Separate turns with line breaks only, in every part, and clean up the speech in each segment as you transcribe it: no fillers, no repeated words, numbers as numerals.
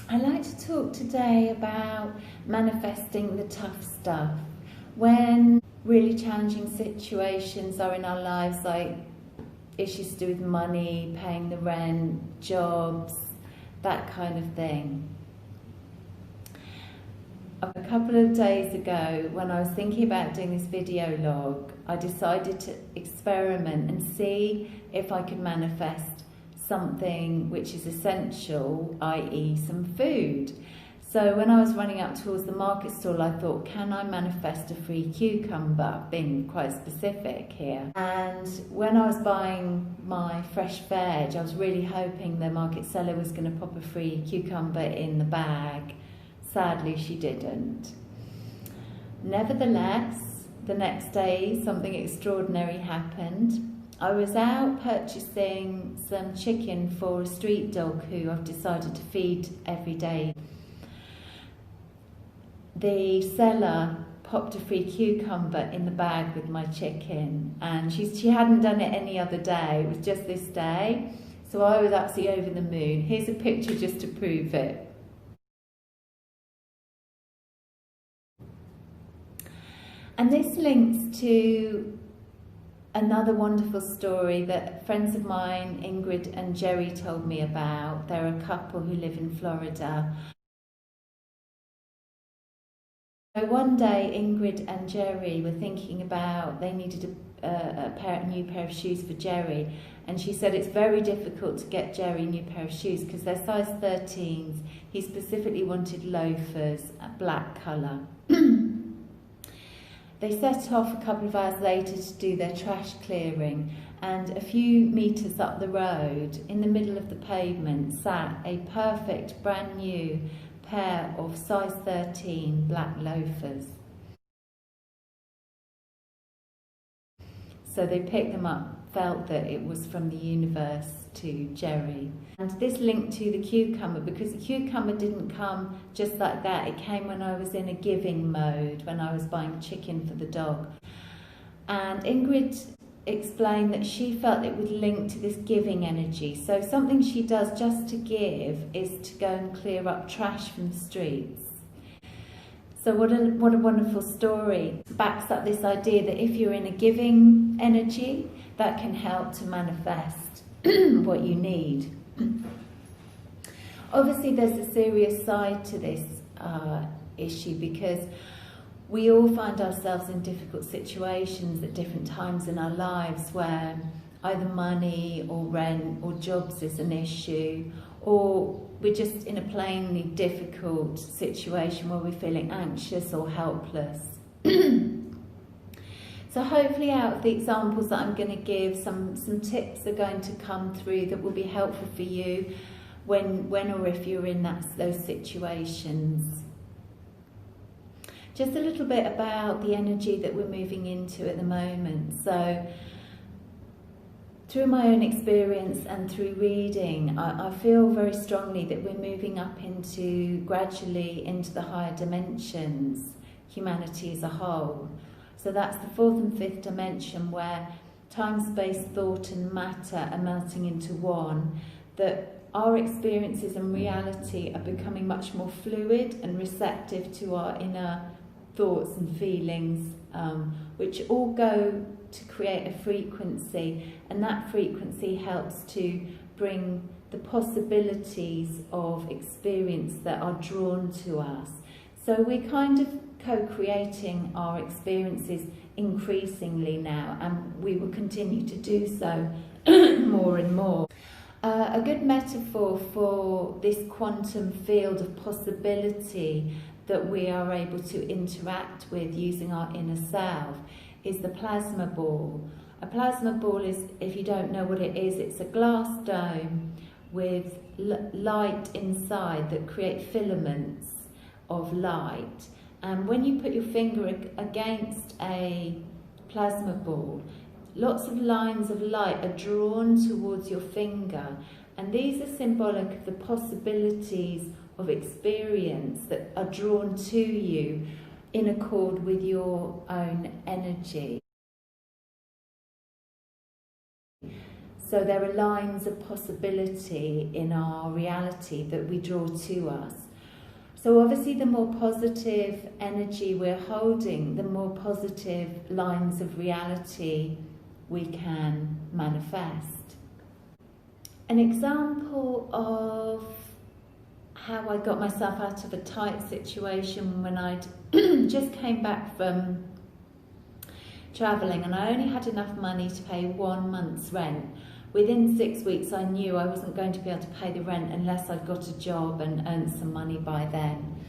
I'd like to talk today about manifesting the tough stuff. When really challenging situations are in our lives, like issues to do with money, paying the rent, jobs, that kind of thing. A couple of days ago, when I was thinking about doing this video log, I decided to experiment and see if I could manifest something which is essential, i.e. some food. So when I was running up towards the market stall, I thought, can I manifest a free cucumber? Being quite specific here. And when I was buying my fresh veg, I was really hoping the market seller was going to pop a free cucumber in the bag. Sadly, she didn't. Nevertheless, the next day, something extraordinary happened. I was out purchasing some chicken for a street dog who I've decided to feed every day. The seller popped a free cucumber in the bag with my chicken, and she hadn't done it any other day. It was just this day. So I was absolutely over the moon. Here's a picture just to prove it. And this links to another wonderful story that friends of mine, Ingrid and Jerry, told me about. They're a couple who live in Florida. So one day, Ingrid and Jerry were thinking about they needed a new pair of shoes for Jerry, and she said it's very difficult to get Jerry a new pair of shoes because they're size 13s. He specifically wanted loafers, a black colour. They set off a couple of hours later to do their trash clearing, and a few metres up the road, in the middle of the pavement, sat a perfect brand new pair of size 13 black loafers. So they picked them up, felt that it was from the universe to Jerry. And this linked to the cucumber, because the cucumber didn't come just like that. It came when I was in a giving mode, when I was buying chicken for the dog. And Ingrid explained that she felt it would link to this giving energy. So something she does just to give is to go and clear up trash from the streets. So what a wonderful story. It backs up this idea that if you're in a giving energy, that can help to manifest what you need. Obviously there's a serious side to this issue, because we all find ourselves in difficult situations at different times in our lives where either money or rent or jobs is an issue, or we're just in a plainly difficult situation where we're feeling anxious or helpless. So hopefully out of the examples that I'm going to give, some tips are going to come through that will be helpful for you when or if you're in those situations. Just a little bit about the energy that we're moving into at the moment. So through my own experience and through reading, I feel very strongly that we're moving up gradually into the higher dimensions, humanity as a whole. So that's the fourth and fifth dimension, where time, space, thought and matter are melting into one, that our experiences and reality are becoming much more fluid and receptive to our inner thoughts and feelings, which all go to create a frequency, and that frequency helps to bring the possibilities of experience that are drawn to us. So we're kind of co-creating our experiences increasingly now, and we will continue to do so more and more. A good metaphor for this quantum field of possibility that we are able to interact with using our inner self is the plasma ball. A plasma ball is, if you don't know what it is, it's a glass dome with light inside that create filaments of light. And when you put your finger against a plasma ball, lots of lines of light are drawn towards your finger, and these are symbolic of the possibilities of experience that are drawn to you in accord with your own energy. So there are lines of possibility in our reality that we draw to us. So obviously the more positive energy we're holding, the more positive lines of reality we can manifest. An example of how I got myself out of a tight situation when I'd just came back from travelling and I only had enough money to pay 1 month's rent. Within 6 weeks I knew I wasn't going to be able to pay the rent unless I'd got a job and earned some money by then.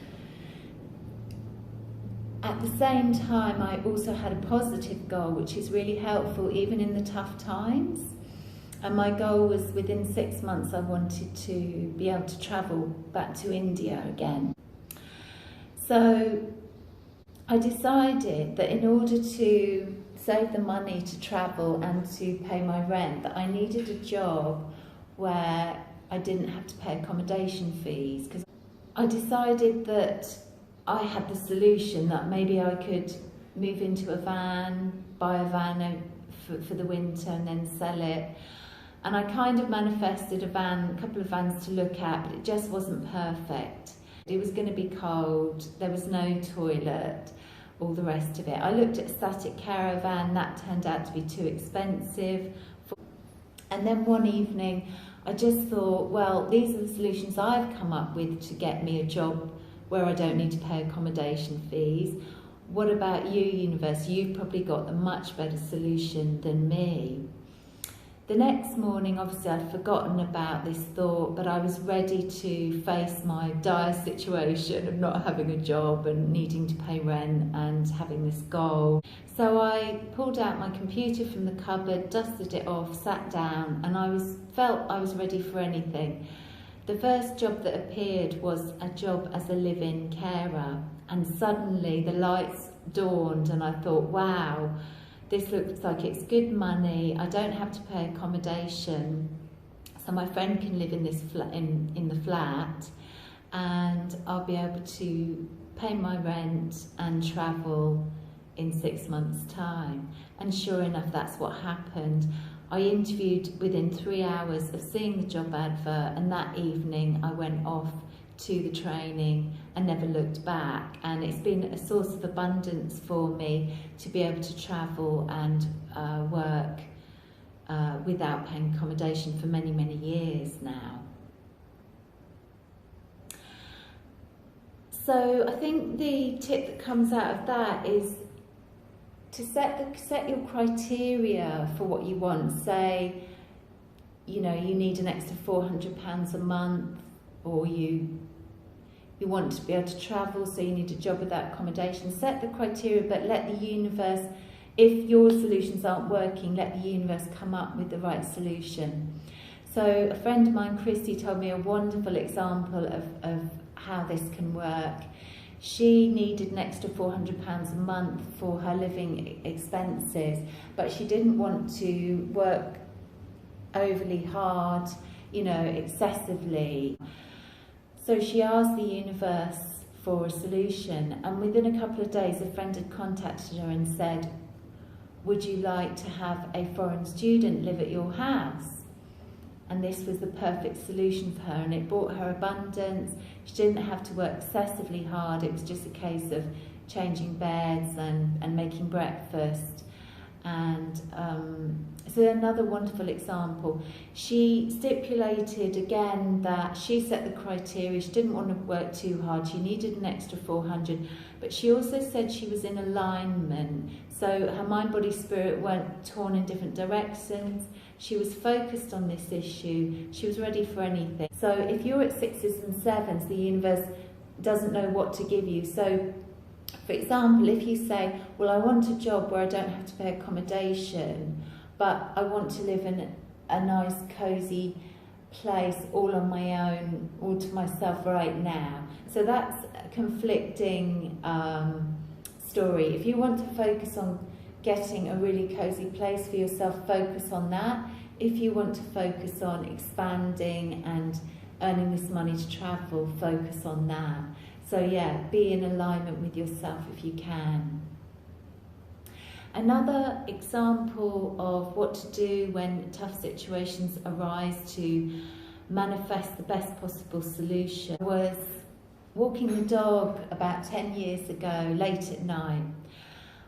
At the same time, I also had a positive goal, which is really helpful even in the tough times. And my goal was within 6 months I wanted to be able to travel back to India again. So I decided that in order to save the money to travel and to pay my rent, that I needed a job where I didn't have to pay accommodation fees, because I decided that I had the solution, that maybe I could move into a van, buy a van for the winter and then sell it. And I kind of manifested a couple of vans to look at, but it just wasn't perfect. It was going to be cold, there was no toilet, all the rest of it. I looked at a static caravan, that turned out to be too expensive. And then one evening I just thought, well, these are the solutions I've come up with to get me a job where I don't need to pay accommodation fees. What about you, universe? You've probably got a much better solution than me. The next morning, obviously I'd forgotten about this thought, but I was ready to face my dire situation of not having a job and needing to pay rent and having this goal. So I pulled out my computer from the cupboard, dusted it off, sat down, and felt I was ready for anything. The first job that appeared was a job as a live-in carer, and suddenly the lights dawned and I thought, wow, this looks like it's good money, I don't have to pay accommodation, so my friend can live in this in the flat, and I'll be able to pay my rent and travel in 6 months' time. And sure enough, that's what happened. I interviewed within 3 hours of seeing the job advert, and that evening I went off to the training and never looked back. And it's been a source of abundance for me to be able to travel and work without paying accommodation for many, many years now. So I think the tip that comes out of that is to set your criteria for what you want. Say, you know, you need an extra £400 a month, or you want to be able to travel, so you need a job without accommodation. Set the criteria, but let the universe, if your solutions aren't working, let the universe come up with the right solution. So a friend of mine, Christy, told me a wonderful example of how this can work. She needed an extra £400 a month for her living expenses, but she didn't want to work overly hard, you know, excessively. So she asked the universe for a solution, and within a couple of days a friend had contacted her and said, would you like to have a foreign student live at your house? And this was the perfect solution for her, and it brought her abundance. She didn't have to work excessively hard. It was just a case of changing beds and making breakfast. And so another wonderful example. She stipulated again that she set the criteria. She didn't want to work too hard. She needed an extra 400, but she also said she was in alignment. So her mind, body, spirit weren't torn in different directions. She was focused on this issue. She was ready for anything. So if you're at 6s and 7s, the universe doesn't know what to give you. So for example, if you say, well, I want a job where I don't have to pay accommodation, but I want to live in a nice, cosy place all on my own, all to myself right now. So that's a conflicting story. If you want to focus on getting a really cosy place for yourself, focus on that. If you want to focus on expanding and earning this money to travel, focus on that. So yeah, be in alignment with yourself if you can. Another example of what to do when tough situations arise to manifest the best possible solution was walking the dog about 10 years ago, late at night.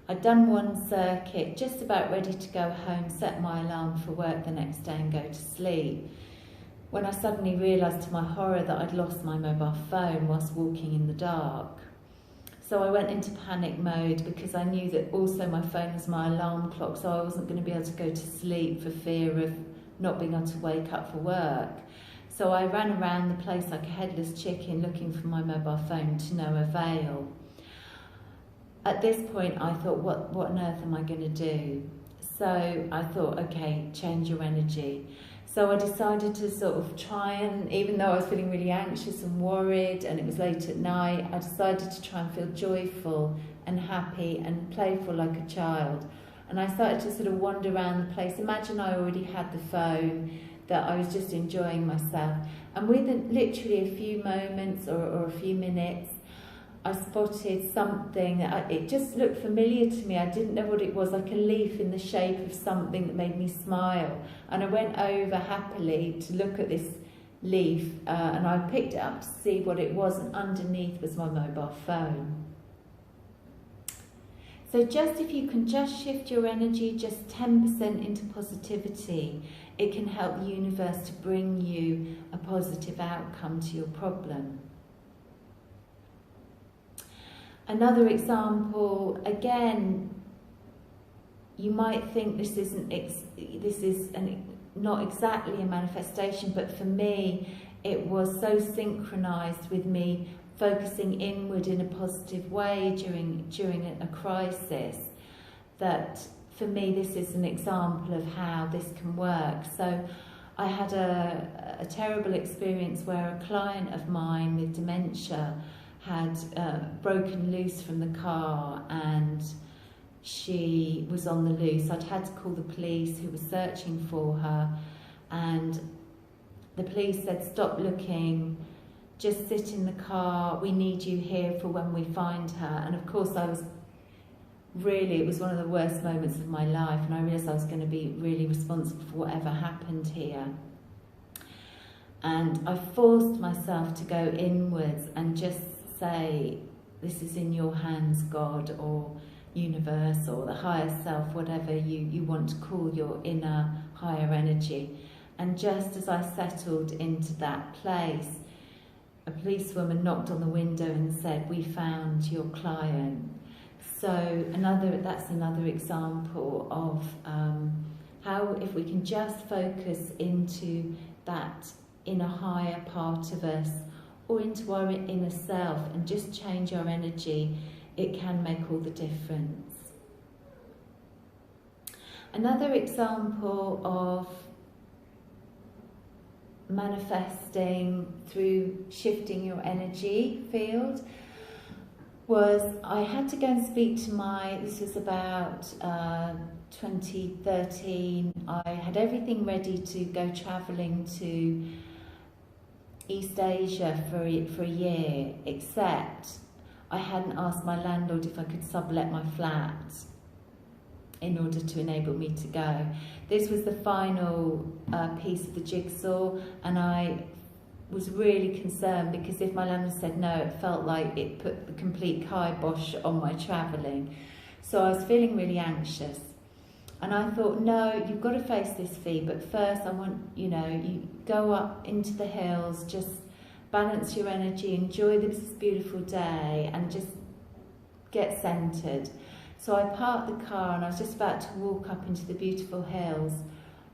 I'd done one circuit, just about ready to go home, set my alarm for work the next day and go to sleep, when I suddenly realised to my horror that I'd lost my mobile phone whilst walking in the dark. So I went into panic mode because I knew that also my phone was my alarm clock, so I wasn't going to be able to go to sleep for fear of not being able to wake up for work. So I ran around the place like a headless chicken looking for my mobile phone, to no avail. At this point I thought, what on earth am I going to do? So I thought, okay, change your energy. So I decided to sort of try and, even though I was feeling really anxious and worried and it was late at night, I decided to try and feel joyful and happy and playful like a child. And I started to sort of wander around the place. Imagine I already had the phone, that I was just enjoying myself. And within literally a few moments or a few minutes, I spotted something that it just looked familiar to me. I didn't know what it was, like a leaf in the shape of something that made me smile. And I went over happily to look at this leaf and I picked it up to see what it was, and underneath was my mobile phone. So just if you can just shift your energy just 10% into positivity, it can help the universe to bring you a positive outcome to your problem. Another example, again, you might think this is not exactly a manifestation, but for me, it was so synchronized with me focusing inward in a positive way during a crisis, that for me this is an example of how this can work. So I had a terrible experience where a client of mine with dementia had broken loose from the car, and she was on the loose. I'd had to call the police, who were searching for her, and the police said, stop looking, just sit in the car, we need you here for when we find her. And of course I was really, it was one of the worst moments of my life, and I realised I was going to be really responsible for whatever happened here. And I forced myself to go inwards and just say, this is in your hands, God, or universe, or the higher self, whatever you want to call your inner higher energy. And just as I settled into that place, a policewoman knocked on the window and said, we found your client. So that's another example of how, if we can just focus into that inner higher part of us, or into our inner self, and just change our energy, it can make all the difference. Another example of manifesting through shifting your energy field was, I had to go and speak to this was about 2013, I had everything ready to go travelling to East Asia for a year, except I hadn't asked my landlord if I could sublet my flat in order to enable me to go. This was the final piece of the jigsaw, and I was really concerned because if my landlord said no, it felt like it put the complete kibosh on my travelling. So I was feeling really anxious. And I thought, no, you've got to face this fee, but first I want, you go up into the hills, just balance your energy, enjoy this beautiful day, and just get centred. So I parked the car and I was just about to walk up into the beautiful hills.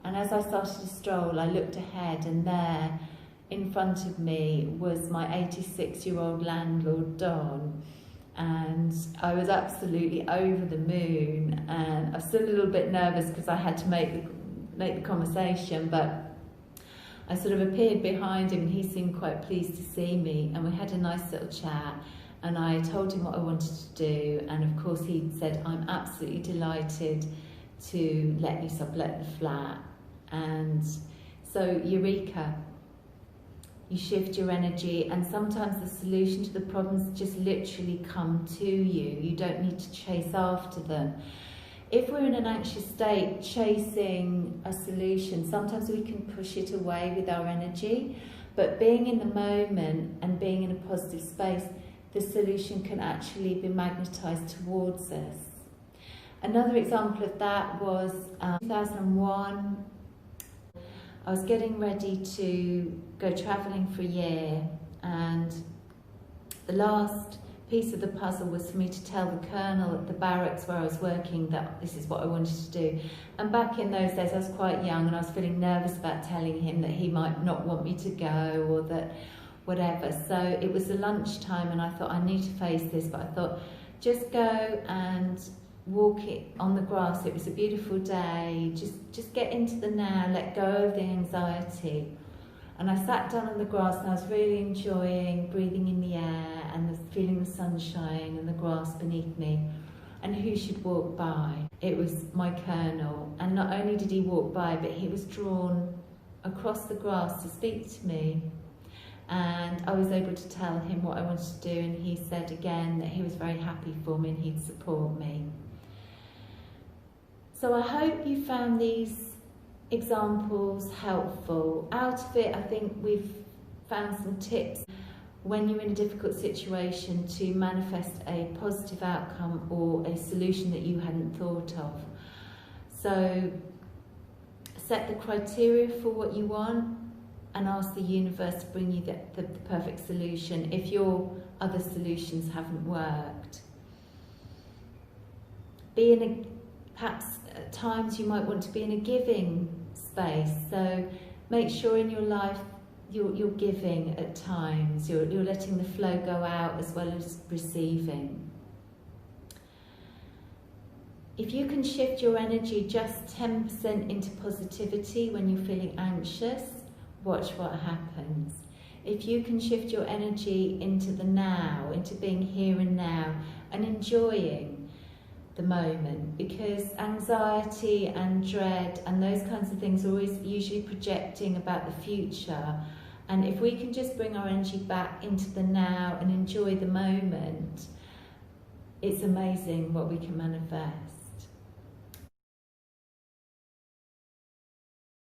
And as I started to stroll, I looked ahead, and there, in front of me, was my 86-year-old landlord, Don. And I was absolutely over the moon, and I was still a little bit nervous because I had to make the conversation, but I sort of appeared behind him and he seemed quite pleased to see me, and we had a nice little chat, and I told him what I wanted to do, and of course he said, I'm absolutely delighted to let you sublet the flat. And so, eureka. You shift your energy, and sometimes the solution to the problems just literally come to you. You don't need to chase after them. if we're in an anxious state chasing a solution, sometimes we can push it away with our energy, but being in the moment and being in a positive space, the solution can actually be magnetized towards us. Another example of that was 2001. I was getting ready to go travelling for a year, and the last piece of the puzzle was for me to tell the colonel at the barracks where I was working that this is what I wanted to do. And back in those days I was quite young, and I was feeling nervous about telling him that he might not want me to go, or that whatever. So it was a lunchtime, and I thought, I need to face this, but I thought, just go and walk it on the grass. It was a beautiful day. Just get into the now, let go of the anxiety. And I sat down on the grass, and I was really enjoying breathing in the air and feeling the sunshine and the grass beneath me. And who should walk by? It was my colonel. And not only did he walk by, but he was drawn across the grass to speak to me. And I was able to tell him what I wanted to do, and he said again that he was very happy for me and he'd support me. So I hope you found these examples helpful. Out of it, I think we've found some tips when you're in a difficult situation to manifest a positive outcome or a solution that you hadn't thought of. So set the criteria for what you want and ask the universe to bring you the perfect solution if your other solutions haven't worked. Perhaps at times you might want to be in a giving space, so make sure in your life you're giving at times, you're letting the flow go out as well as receiving. If you can shift your energy just 10% into positivity when you're feeling anxious, watch what happens. If you can shift your energy into the now, into being here and now and enjoying the moment, because anxiety and dread and those kinds of things are always usually projecting about the future. And if we can just bring our energy back into the now and enjoy the moment, it's amazing what we can manifest.